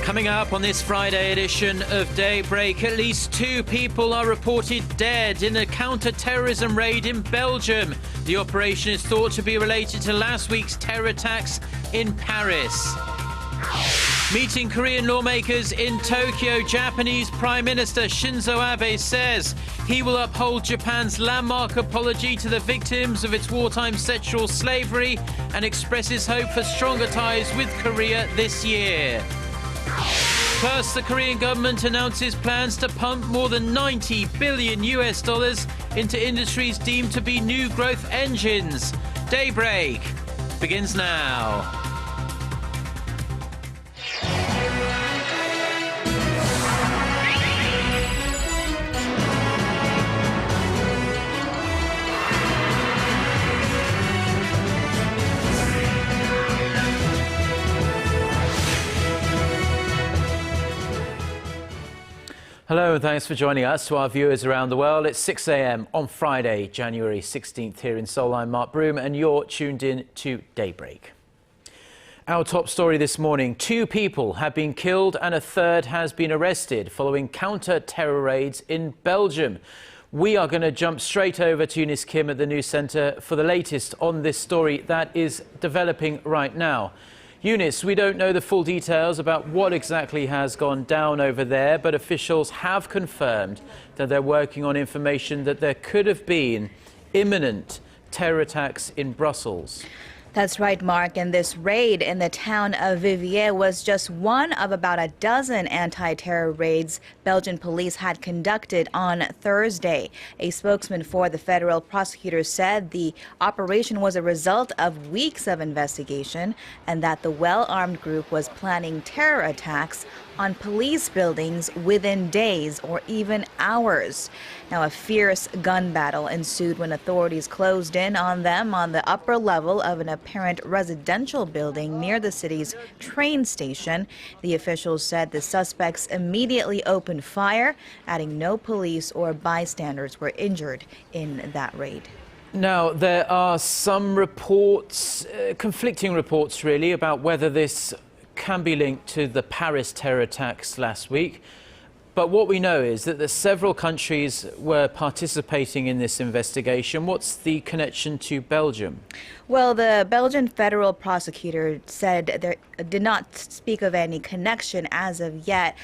Coming up on this Friday edition of Daybreak, at least 2 people are reported dead in a counter-terrorism raid in Belgium. The operation is thought to be related to last week's terror attacks in Paris. Meeting Korean lawmakers in Tokyo, Japanese Prime Minister Shinzo Abe says he will uphold Japan's landmark apology to the victims of its wartime sexual slavery and expresses hope for stronger ties with Korea this year. Plus, the Korean government announces plans to pump more than $90 billion into industries deemed to be new growth engines. Daybreak begins now. Hello and thanks for joining us. To our viewers around the world, it's 6 a.m. on Friday, January 16th here in Seoul. I'm Mark Broome and you're tuned in to Daybreak. Our top story this morning, 2 people have been killed and a 3rd has been arrested following counter-terror raids in Belgium. We are going to jump straight over to Eunice Kim at the News Centre for the latest on this story that is developing right now. Eunice, we don't know the full details about what exactly has gone down over there, but officials have confirmed that they're working on information that there could have been imminent terror attacks in Brussels. That's right, Mark. And this raid in the town of Viviers was just one of about a dozen anti-terror raids Belgian police had conducted on Thursday. A spokesman for the federal prosecutor said the operation was a result of weeks of investigation and that the well-armed group was planning terror attacks on police buildings within days or even hours. Now, a fierce gun battle ensued when authorities closed in on them on the upper level of an apparent residential building near the city's train station. The officials said the suspects immediately opened fire, adding no police or bystanders were injured in that raid. Now, there are some reports, conflicting reports really, about whether this can be linked to the Paris terror attacks last week. But what we know is that several countries were participating in this investigation. What's the connection to Belgium? Well, the Belgian federal prosecutor said there did not speak of any connection as of yet.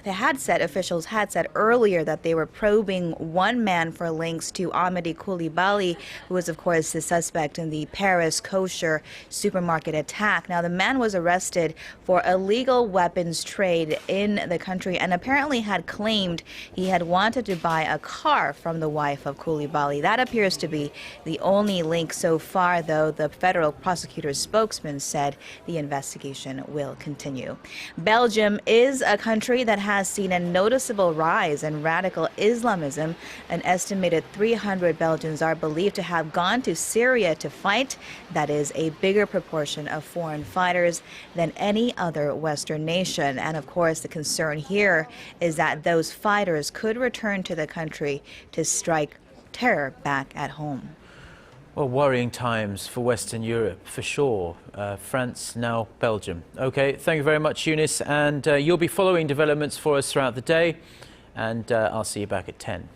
Officials had said earlier that they were probing one man for links to Amedy Coulibaly, who was, of course, the suspect in the Paris kosher supermarket attack. Now, the man was arrested for illegal weapons trade in the country and apparently had claimed he had wanted to buy a car from the wife of Coulibaly. That appears to be the only link so far, though. The federal prosecutor's spokesman said the investigation will continue. Belgium is a country that has seen a noticeable rise in radical Islamism. An estimated 300 Belgians are believed to have gone to Syria to fight. That is a bigger proportion of foreign fighters than any other Western nation. And of course, the concern here is that those fighters could return to the country to strike terror back at home. Well, worrying times for Western Europe, for sure. France, now Belgium. OK, thank you very much, Eunice. And you'll be following developments for us throughout the day. And I'll see you back at 10.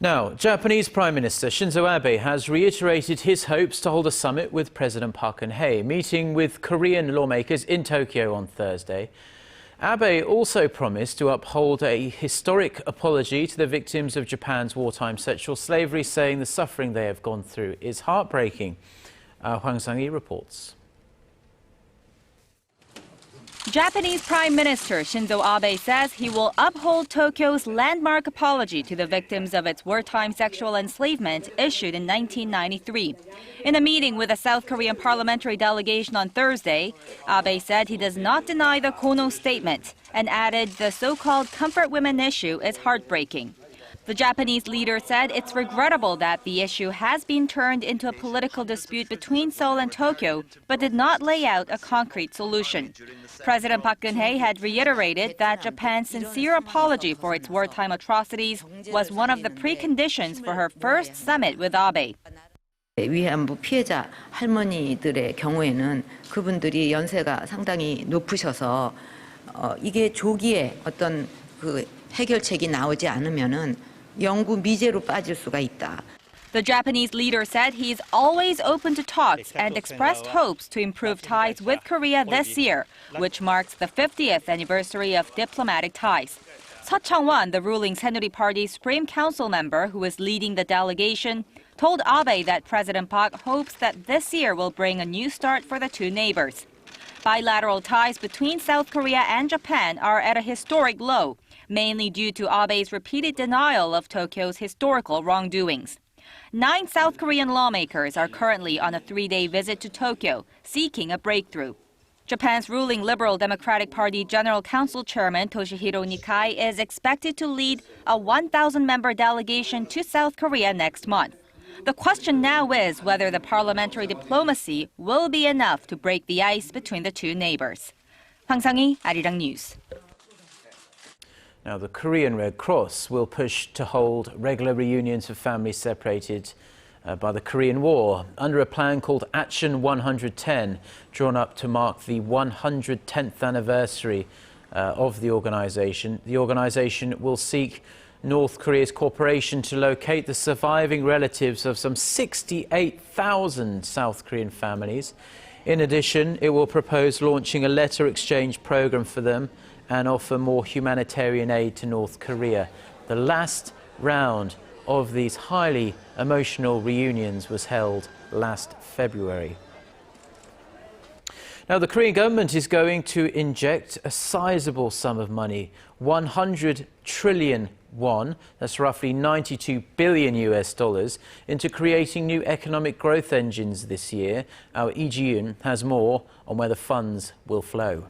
Now, Japanese Prime Minister Shinzo Abe has reiterated his hopes to hold a summit with President Park Geun-hye, meeting with Korean lawmakers in Tokyo on Thursday. Abe also promised to uphold a historic apology to the victims of Japan's wartime sexual slavery, saying the suffering they have gone through is heartbreaking. Hwang Sang-hee reports. Japanese Prime Minister Shinzo Abe says he will uphold Tokyo's landmark apology to the victims of its wartime sexual enslavement issued in 1993. In a meeting with a South Korean parliamentary delegation on Thursday, Abe said he does not deny the Kono statement and added the so-called comfort women issue is heartbreaking. The Japanese leader said it's regrettable that the issue has been turned into a political dispute between Seoul and Tokyo, but did not lay out a concrete solution. President Park Geun-hye had reiterated that Japan's sincere apology for its wartime atrocities was one of the preconditions for her first summit with Abe. 위안부 피해자 할머니들의 경우에는 그분들이 연세가 상당히 높으셔서 이게 조기에 어떤 그 해결책이 나오지 않으면은 영구 미제로 빠질 수가 있다. The Japanese leader said he's always open to talks and expressed hopes to improve ties with Korea this year, which marks the 50th anniversary of diplomatic ties. Seo Chang-won, the ruling Saenuri Party's Supreme Council member who is leading the delegation, told Abe that President Park hopes that this year will bring a new start for the two neighbors. Bilateral ties between South Korea and Japan are at a historic low, mainly due to Abe's repeated denial of Tokyo's historical wrongdoings. 9 South Korean lawmakers are currently on a 3-day visit to Tokyo, seeking a breakthrough. Japan's ruling Liberal Democratic Party General Council Chairman Toshihiro Nikai is expected to lead a 1,000-member delegation to South Korea next month. The question now is whether the parliamentary diplomacy will be enough to break the ice between the two neighbors. Hwang Sang-hee, Arirang News. Now, the Korean Red Cross will push to hold regular reunions of families separated by the Korean War under a plan called Action 110, drawn up to mark the 110th anniversary of the organization. The organization will seek North Korea's cooperation to locate the surviving relatives of some 68,000 South Korean families. In addition, it will propose launching a letter exchange program for them and offer more humanitarian aid to North Korea. The last round of these highly emotional reunions was held last February. Now, the Korean government is going to inject a sizable sum of money, 100 trillion won, that's roughly $92 billion US, into creating new economic growth engines this year. Our Lee Ji-yoon has more on where the funds will flow.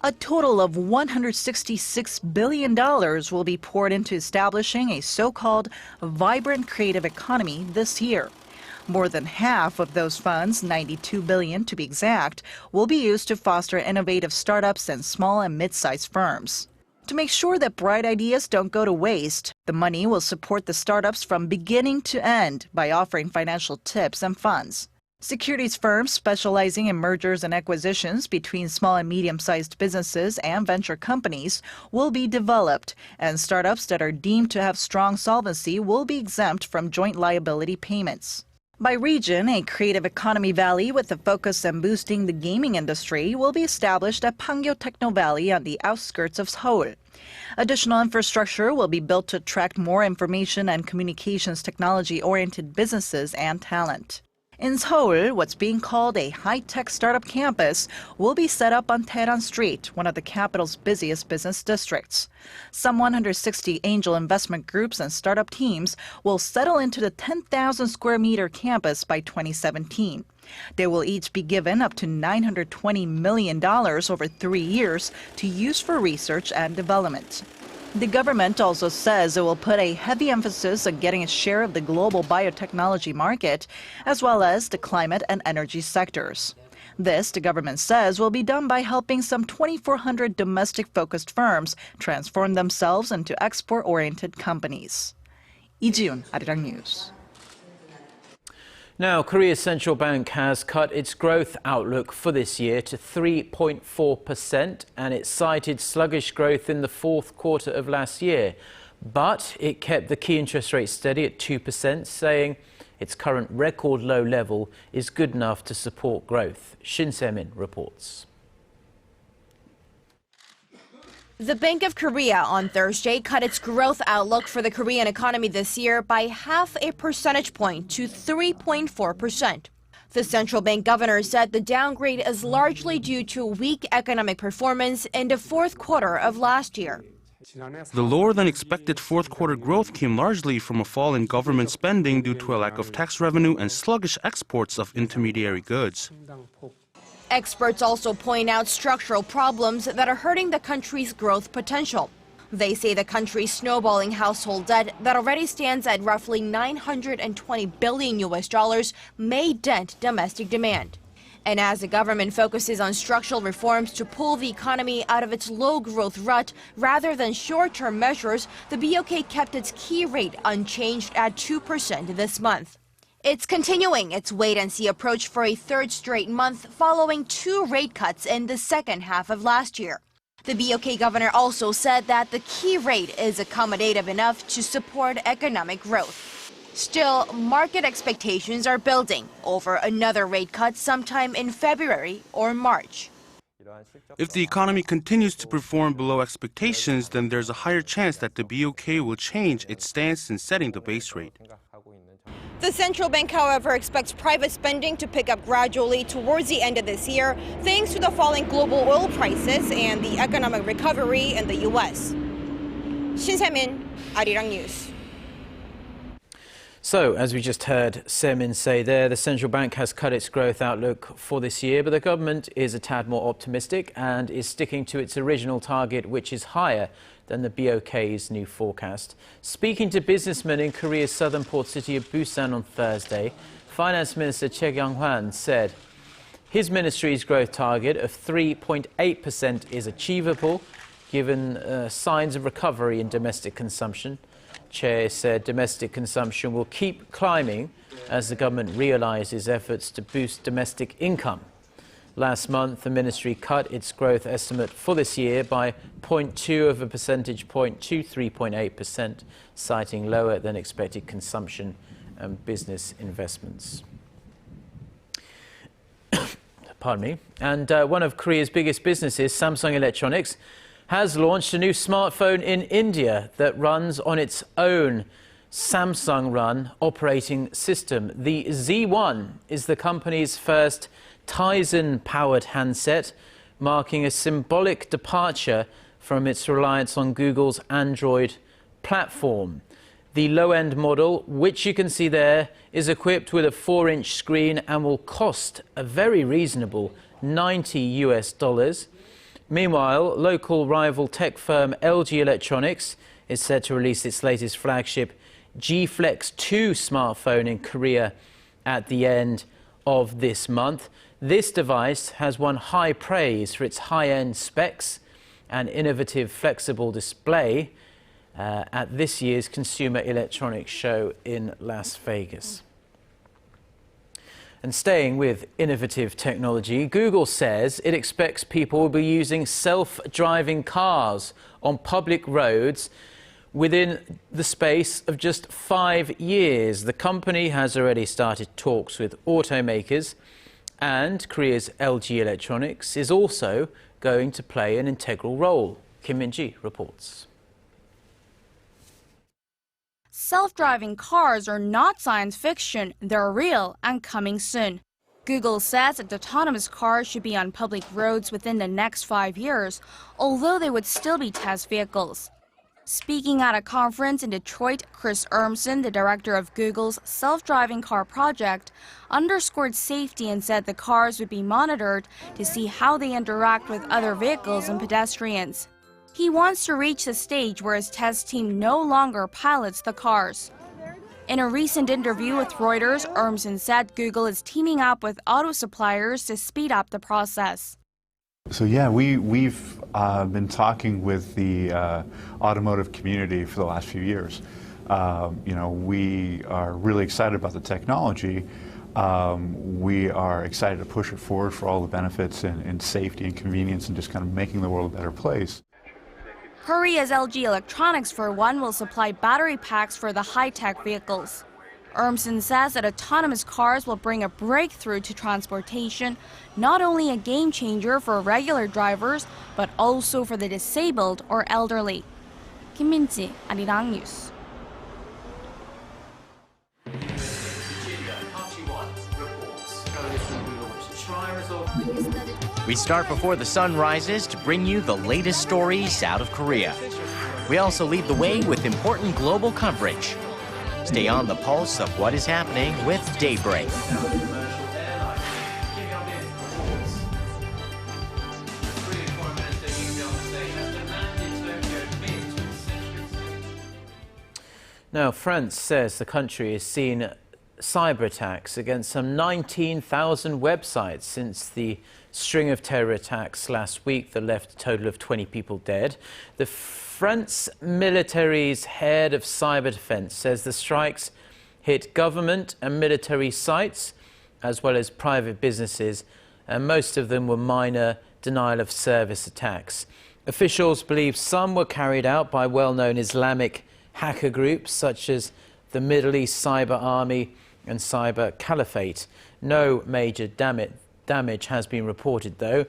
A total of $166 billion will be poured into establishing a so-called vibrant creative economy this year. More than half of those funds, $92 billion to be exact, will be used to foster innovative startups and small and mid-sized firms. To make sure that bright ideas don't go to waste, the money will support the startups from beginning to end by offering financial tips and funds. Securities firms specializing in mergers and acquisitions between small and medium-sized businesses and venture companies will be developed, and startups that are deemed to have strong solvency will be exempt from joint liability payments. By region, a creative economy valley with a focus on boosting the gaming industry will be established at Pangyo Techno Valley on the outskirts of Seoul. Additional infrastructure will be built to attract more information and communications technology-oriented businesses and talent. In Seoul, what's being called a high-tech startup campus will be set up on Taeran Street, one of the capital's busiest business districts. Some 160 angel investment groups and startup teams will settle into the 10,000 square meter campus by 2017. They will each be given up to $920 million over 3 years to use for research and development. The government also says it will put a heavy emphasis on getting a share of the global biotechnology market, as well as the climate and energy sectors. This, the government says, will be done by helping some 2,400 domestic-focused firms transform themselves into export-oriented companies. Lee Ji-yoon, Arirang News. Now, Korea's central bank has cut its growth outlook for this year to 3.4%, and it cited sluggish growth in the fourth quarter of last year. But it kept the key interest rate steady at 2%, saying its current record low level is good enough to support growth. Shin Se-min reports. The Bank of Korea on Thursday cut its growth outlook for the Korean economy this year by 0.5 percentage point to 3.4%. The central bank governor said the downgrade is largely due to weak economic performance in the fourth quarter of last year. The lower-than-expected fourth-quarter growth came largely from a fall in government spending due to a lack of tax revenue and sluggish exports of intermediary goods. Experts also point out structural problems that are hurting the country's growth potential. They say the country's snowballing household debt that already stands at roughly $920 billion may dent domestic demand. And as the government focuses on structural reforms to pull the economy out of its low-growth rut rather than short-term measures, the BOK kept its key rate unchanged at 2% this month. It's continuing its wait-and-see approach for a third straight month following 2 rate cuts in the second half of last year. The BOK governor also said that the key rate is accommodative enough to support economic growth. Still, market expectations are building over another rate cut sometime in February or March. If the economy continues to perform below expectations, then there's a higher chance that the BOK will change its stance in setting the base rate. The central bank, however, expects private spending to pick up gradually towards the end of this year, thanks to the falling global oil prices and the economic recovery in the U.S. Shin Se-min, Arirang News. So, as we just heard Se-min say there, the central bank has cut its growth outlook for this year, but the government is a tad more optimistic and is sticking to its original target, which is higher than the BOK's new forecast. Speaking to businessmen in Korea's southern port city of Busan on Thursday, Finance Minister Choi Kyung-hwan said his ministry's growth target of 3.8% is achievable, given signs of recovery in domestic consumption. Chair said domestic consumption will keep climbing as the government realizes efforts to boost domestic income. Last month, the ministry cut its growth estimate for this year by 0.2 of a percentage point to 3.8%, citing lower than expected consumption and business investments. Pardon me. And one of Korea's biggest businesses, Samsung Electronics, has launched a new smartphone in India that runs on its own Samsung-run operating system. The Z1 is the company's first Tizen-powered handset, marking a symbolic departure from its reliance on Google's Android platform. The low-end model, which you can see there, is equipped with a 4-inch screen and will cost a very reasonable $90 US. Meanwhile, local rival tech firm LG Electronics is set to release its latest flagship G Flex 2 smartphone in Korea at the end of this month. This device has won high praise for its high-end specs and innovative flexible display at this year's Consumer Electronics Show in Las Vegas. And staying with innovative technology, Google says it expects people will be using self-driving cars on public roads within the space of just 5 years. The company has already started talks with automakers, and Korea's LG Electronics is also going to play an integral role. Kim Min-ji reports. Self-driving cars are not science fiction, they're real and coming soon. Google says that autonomous cars should be on public roads within the next 5 years, although they would still be test vehicles. Speaking at a conference in Detroit, Chris Urmson, the director of Google's self-driving car project, underscored safety and said the cars would be monitored to see how they interact with other vehicles and pedestrians. He wants to reach the stage where his test team no longer pilots the cars. In a recent interview with Reuters, Urmson said Google is teaming up with auto suppliers to speed up the process. So yeah, we've been talking with the automotive community for the last few years. We are really excited about the technology. We are excited to push it forward for all the benefits and safety and convenience and just kind of making the world a better place. Korea's LG Electronics, for one, will supply battery packs for the high-tech vehicles. Urmson says that autonomous cars will bring a breakthrough to transportation, not only a game changer for regular drivers, but also for the disabled or elderly. Kim Min-ji, Arirang News. We start before the sun rises to bring you the latest stories out of Korea. We also lead the way with important global coverage. Stay on the pulse of what is happening with Daybreak. Now, France says the country is seeing cyber attacks against some 19,000 websites since the string of terror attacks last week that left a total of 20 people dead. The France military's head of cyber defense says the strikes hit government and military sites as well as private businesses, and most of them were minor denial of service attacks. Officials believe some were carried out by well-known Islamic hacker groups such as the Middle East Cyber Army and Cyber Caliphate. No major damage has been reported, though.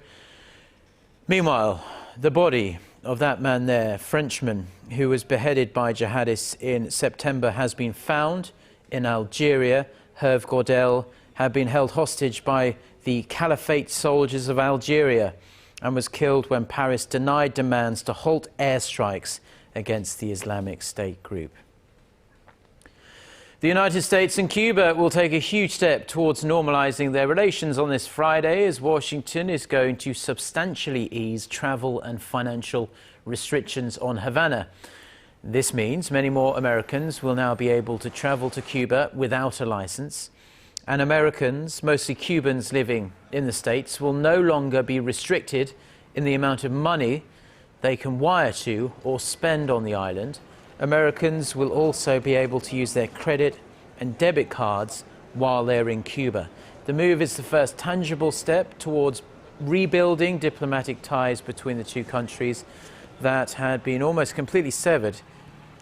Meanwhile, the body of that man there, Frenchman, who was beheaded by jihadists in September, has been found in Algeria. Hervé Gordel had been held hostage by the Caliphate soldiers of Algeria and was killed when Paris denied demands to halt airstrikes against the Islamic State group. The United States and Cuba will take a huge step towards normalizing their relations on this Friday, as Washington is going to substantially ease travel and financial restrictions on Havana. This means many more Americans will now be able to travel to Cuba without a license. And Americans, mostly Cubans living in the States, will no longer be restricted in the amount of money they can wire to or spend on the island. Americans will also be able to use their credit and debit cards while they're in Cuba. The move is the first tangible step towards rebuilding diplomatic ties between the two countries that had been almost completely severed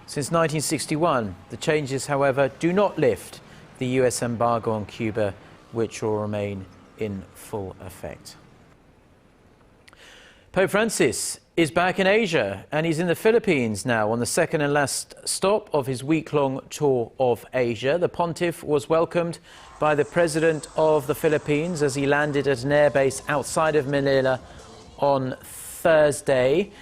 since 1961. The changes, however, do not lift the US embargo on Cuba, which will remain in full effect. Pope Francis is back in Asia, and he's in the Philippines now on the second and last stop of his week-long tour of Asia. The pontiff was welcomed by the president of the Philippines as he landed at an airbase outside of Manila on Thursday.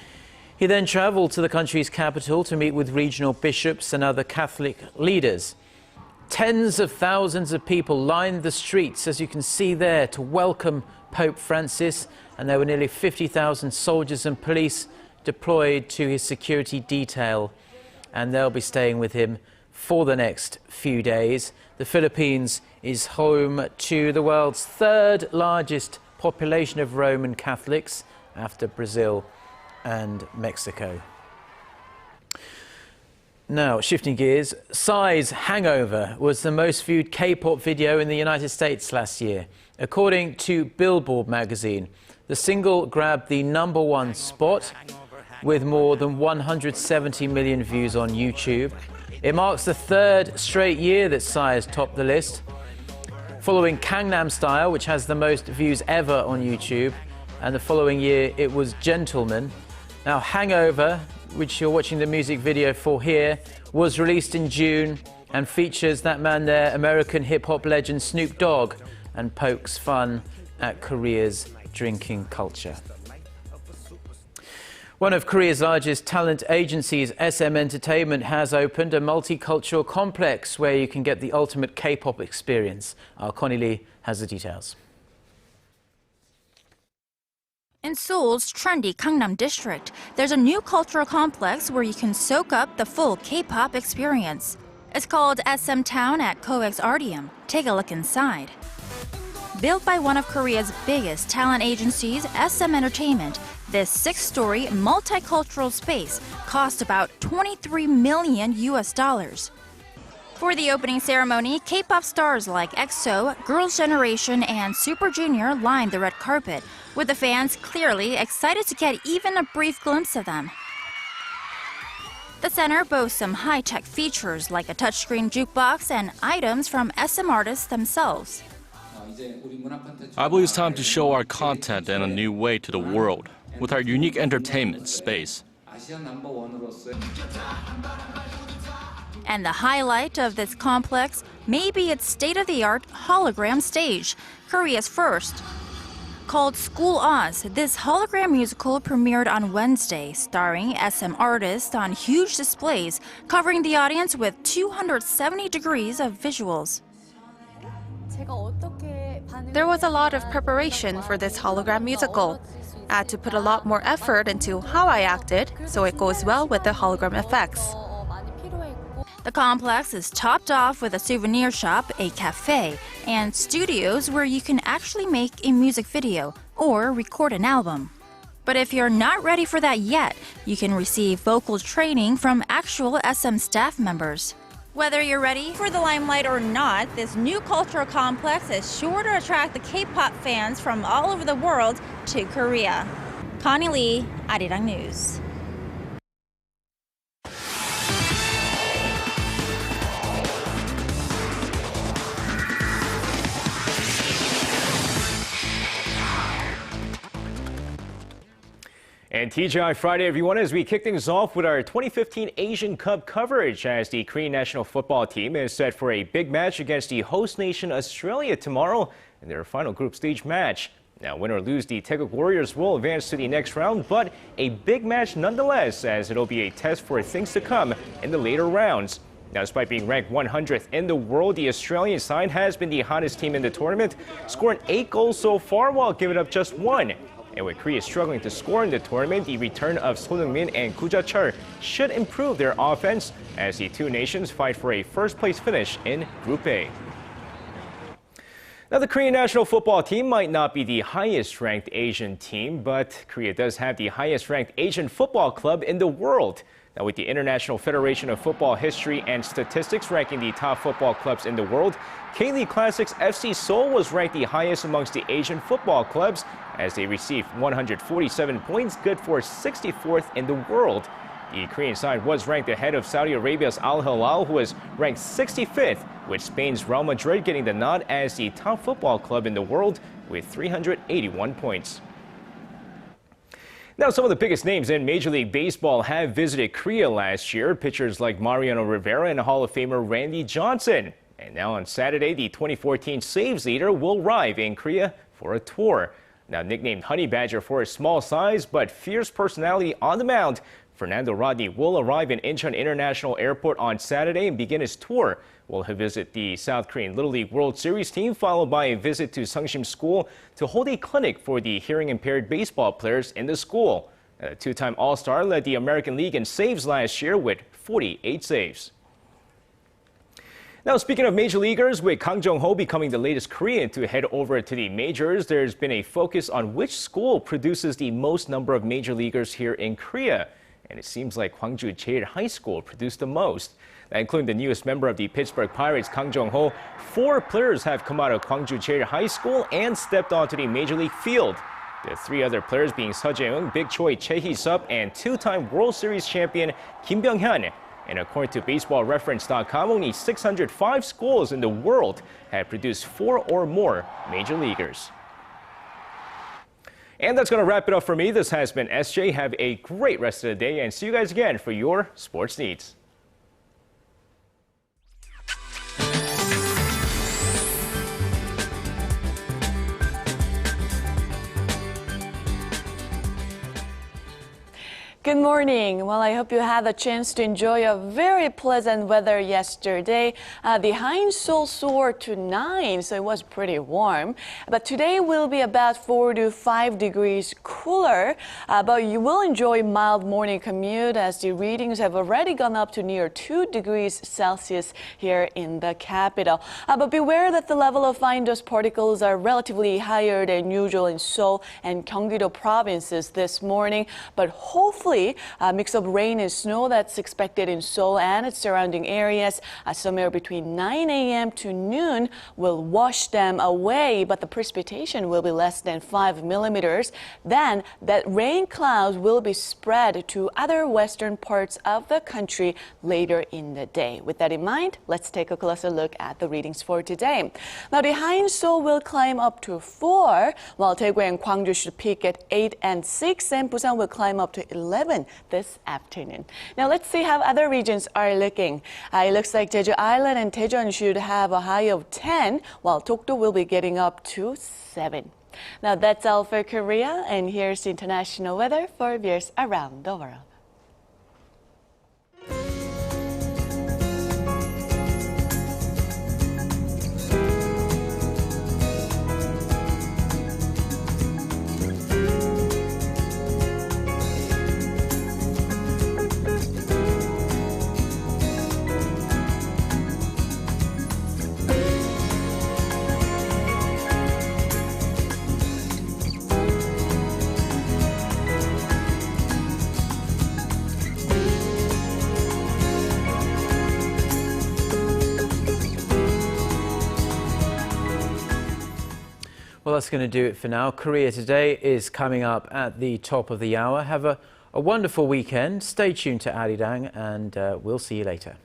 He then travelled to the country's capital to meet with regional bishops and other Catholic leaders. Tens of thousands of people lined the streets, as you can see there, to welcome Pope Francis, and there were nearly 50,000 soldiers and police deployed to his security detail, and they'll be staying with him for the next few days. The Philippines is home to the world's third largest population of Roman Catholics after Brazil and Mexico. Now, shifting gears, Psy's Hangover was the most viewed K-pop video in the United States last year. According to Billboard magazine, the single grabbed the #1 spot with more than 170 million views on YouTube. It marks the third straight year that Psy has topped the list, following Gangnam Style, which has the most views ever on YouTube, and the following year it was Gentleman. Now, Hangover, which you're watching the music video for here, was released in June and features that man there, American hip-hop legend Snoop Dogg, and pokes fun at Korea's drinking culture. One of Korea's largest talent agencies, SM Entertainment, has opened a multicultural complex where you can get the ultimate K-pop experience. Our Connie Lee has the details. In Seoul's trendy Gangnam district, there's a new cultural complex where you can soak up the full K-pop experience. It's called SM Town at COEX Artium. Take a look inside. Built by one of Korea's biggest talent agencies, SM Entertainment, this 6-story multicultural space cost about $23 million. For the opening ceremony, K-pop stars like EXO, Girls' Generation, and Super Junior lined the red carpet, with the fans clearly excited to get even a brief glimpse of them. The center boasts some high-tech features like a touchscreen jukebox and items from SM artists themselves. I believe it's time to show our content in a new way to the world, with our unique entertainment space. And the highlight of this complex may be its state-of-the-art hologram stage, Korea's first. Called School Oz, this hologram musical premiered on Wednesday, starring SM artists on huge displays, covering the audience with 270 degrees of visuals. There was a lot of preparation for this hologram musical. I had to put a lot more effort into how I acted, so it goes well with the hologram effects. The complex is topped off with a souvenir shop, a cafe, and studios where you can actually make a music video or record an album. But if you're not ready for that yet, you can receive vocal training from actual SM staff members. Whether you're ready for the limelight or not, this new cultural complex is sure to attract the K-pop fans from all over the world to Korea. Connie Lee, Arirang News. And TGI Friday, everyone, as we kick things off with our 2015 Asian Cup coverage, as the Korean national football team is set for a big match against the host nation Australia tomorrow in their final group stage match. Now, win or lose, the Taeguk Warriors will advance to the next round, but a big match nonetheless, as it'll be a test for things to come in the later rounds. Now, despite being ranked 100th in the world, the Australian side has been the hottest team in the tournament, scoring 8 goals so far while giving up just 1. And with Korea struggling to score in the tournament, the return of Son Heung-min and Koo Ja-chul should improve their offense as the two nations fight for a first-place finish in Group A. Now, the Korean national football team might not be the highest-ranked Asian team, but Korea does have the highest-ranked Asian football club in the world. Now, with the International Federation of Football History and Statistics ranking the top football clubs in the world, K-League Classic's FC Seoul was ranked the highest amongst the Asian football clubs as they received 147 points, good for 64th in the world. The Korean side was ranked ahead of Saudi Arabia's Al Hilal, who was ranked 65th, with Spain's Real Madrid getting the nod as the top football club in the world with 381 points. Now, some of the biggest names in Major League Baseball have visited Korea last year. Pitchers like Mariano Rivera and Hall of Famer Randy Johnson. And now on Saturday, the 2014 Saves leader will arrive in Korea for a tour. Now, nicknamed Honey Badger for his small size but fierce personality on the mound, Fernando Rodney will arrive in Incheon International Airport on Saturday and begin his tour. Will he visit the South Korean Little League World Series team, followed by a visit to Sungsim School to hold a clinic for the hearing-impaired baseball players in the school. A two-time All-Star led the American League in saves last year with 48 saves. Now, speaking of major leaguers, with Kang Jungho becoming the latest Korean to head over to the majors, there's been a focus on which school produces the most number of major leaguers here in Korea. And it seems like Gwangju Jeil High School produced the most. Including the newest member of the Pittsburgh Pirates, Kang Jungho, 4 players have come out of Gwangju Jeil High School and stepped onto the major league field. The 3 other players being Seo Jae-eung, Big Choi Chae Hee-sup, and 2-time World Series champion Kim Byung-hyun. And according to BaseballReference.com, only 605 schools in the world have produced 4 or more major leaguers. And that's going to wrap it up for me. This has been SJ. Have a great rest of the day and see you guys again for your sports needs. Good morning. Well, I hope you had a chance to enjoy a very pleasant weather yesterday. The high in Seoul soared to 9, so it was pretty warm. But today will be about 4 to 5 degrees cooler. But you will enjoy mild morning commute as the readings have already gone up to near 2 degrees Celsius here in the capital. But beware that the level of fine dust particles are relatively higher than usual in Seoul and Gyeonggi-do provinces this morning. But hopefully, a mix of rain and snow that's expected in Seoul and its surrounding areas somewhere between 9 a.m. to noon will wash them away, but the precipitation will be less than 5 millimeters. Then that rain clouds will be spread to other western parts of the country later in the day. With that in mind, let's take a closer look at the readings for today. Now, the high in Seoul will climb up to 4, while Daegu and Gwangju should peak at 8 and 6, and Busan will climb up to 11 this afternoon. Now let's see how other regions are looking. It looks like Jeju Island and Daejeon should have a high of 10, while Dokdo will be getting up to 7. Now that's all for Korea, and here's the international weather for viewers around the world. Well, that's going to do it for now. Korea Today is coming up at the top of the hour. Have a wonderful weekend. Stay tuned to Arirang, and we'll see you later.